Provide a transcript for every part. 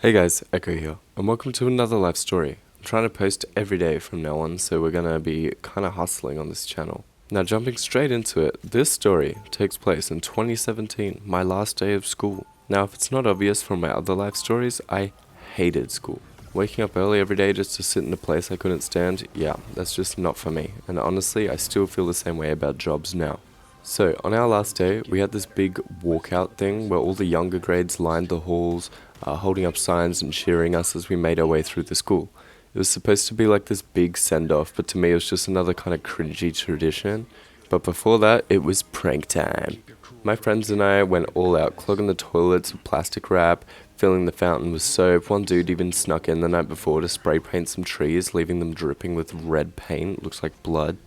Hey guys, Echo here, and welcome to another life story. I'm trying to post every day from now on, so we're gonna be kinda hustling on this channel. Now jumping straight into it, this story takes place in 2017, my last day of school. Now if it's not obvious from my other life stories, I hated school. Waking up early every day just to sit in a place I couldn't stand, yeah, that's just not for me. And honestly, I still feel the same way about jobs now. So, on our last day, we had this big walkout thing where all the younger grades lined the halls, holding up signs and cheering us as we made our way through the school. It was supposed to be like this big send-off, but to me it was just another kind of cringy tradition. But before that, it was prank time. My friends and I went all out, clogging the toilets with plastic wrap, filling the fountain with soap. One dude even snuck in the night before to spray paint some trees, leaving them dripping with red paint. Looks like blood.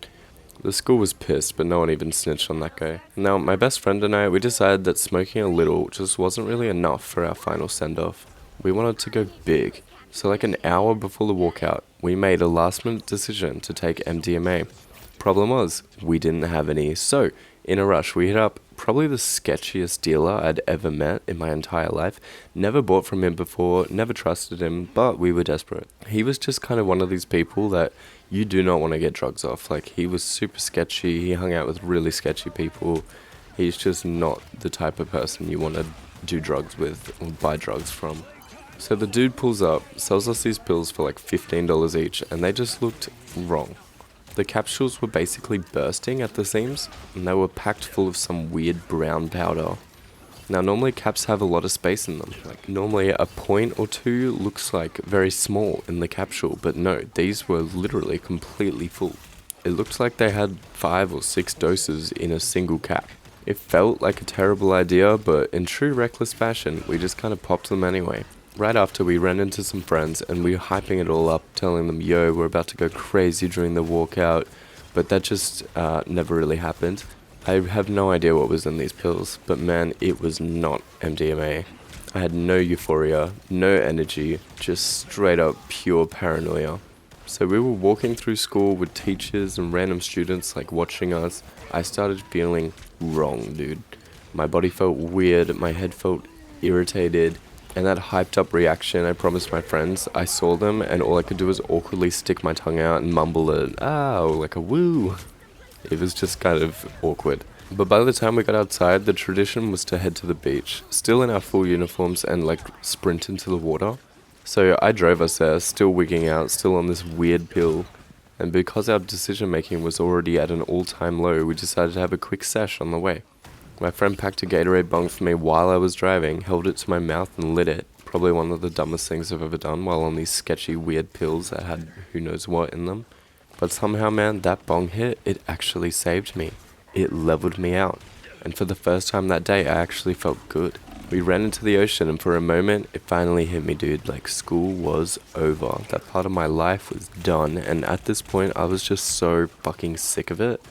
The school was pissed, but no one even snitched on that guy. Now, my best friend and I, we decided that smoking a little just wasn't really enough for our final send-off. We wanted to go big. So like an hour before the walkout, we made a last-minute decision to take MDMA. Problem was, we didn't have any, so in a rush, we hit up probably the sketchiest dealer I'd ever met in my entire life. Never bought from him before, never trusted him, but we were desperate. He was just kind of one of these people that you do not want to get drugs off. Like, he was super sketchy, he hung out with really sketchy people. He's just not the type of person you want to do drugs with or buy drugs from. So the dude pulls up, sells us these pills for like $15 each, and they just looked wrong. The capsules were basically bursting at the seams, and they were packed full of some weird brown powder. Now normally caps have a lot of space in them, like normally a point or two looks like very small in the capsule, but no, these were literally completely full. It looked like they had 5 or 6 doses in a single cap. It felt like a terrible idea, but in true reckless fashion, we just kind of popped them anyway. Right after, we ran into some friends and we were hyping it all up, telling them, yo, we're about to go crazy during the walkout, but that just never really happened. I have no idea what was in these pills, but man, it was not MDMA. I had no euphoria, no energy, just straight up pure paranoia. So we were walking through school with teachers and random students like watching us. I started feeling wrong, dude. My body felt weird, my head felt irritated. And that hyped up reaction I promised my friends, I saw them and all I could do was awkwardly stick my tongue out and mumble an ow, like a woo. It was just kind of awkward. But by the time we got outside, the tradition was to head to the beach, still in our full uniforms and like sprint into the water. So I drove us there, still wigging out, still on this weird pill. And because our decision making was already at an all-time low, we decided to have a quick sesh on the way. My friend packed a Gatorade bong for me while I was driving, held it to my mouth and lit it. Probably one of the dumbest things I've ever done while on these sketchy weird pills that had who knows what in them. But somehow, man, that bong hit, it actually saved me. It leveled me out. And for the first time that day, I actually felt good. We ran into the ocean and for a moment, it finally hit me, dude. Like, school was over. That part of my life was done. And at this point, I was just so fucking sick of it.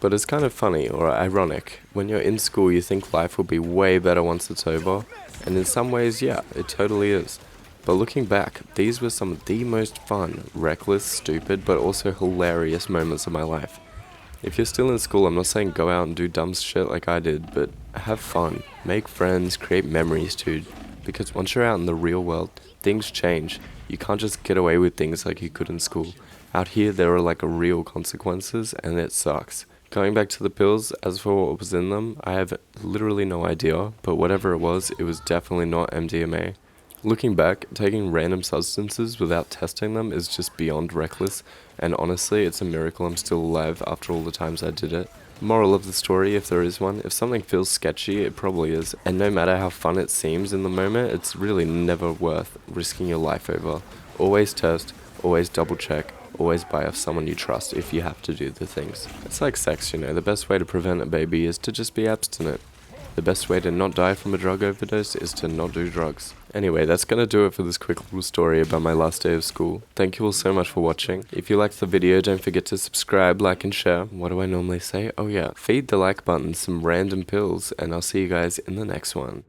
But it's kind of funny or ironic. When you're in school, you think life will be way better once it's over. And in some ways, yeah, it totally is. But looking back, these were some of the most fun, reckless, stupid, but also hilarious moments of my life. If you're still in school, I'm not saying go out and do dumb shit like I did, but have fun, make friends, create memories too. Because once you're out in the real world, things change. You can't just get away with things like you could in school. Out here, there are like real consequences, and it sucks. Going back to the pills, as for what was in them, I have literally no idea, but whatever it was definitely not MDMA. Looking back, taking random substances without testing them is just beyond reckless, and honestly, it's a miracle I'm still alive after all the times I did it. Moral of the story, if there is one, if something feels sketchy, it probably is, and no matter how fun it seems in the moment, it's really never worth risking your life over. Always test, always double check. Always buy off someone you trust if you have to do the things. It's like sex, you know, the best way to prevent a baby is to just be abstinent. The best way to not die from a drug overdose is to not do drugs. Anyway, that's gonna do it for this quick little story about my last day of school. Thank you all so much for watching. If you liked the video, don't forget to subscribe, like, and share. What do I normally say? Oh yeah, feed the like button some random pills, and I'll see you guys in the next one.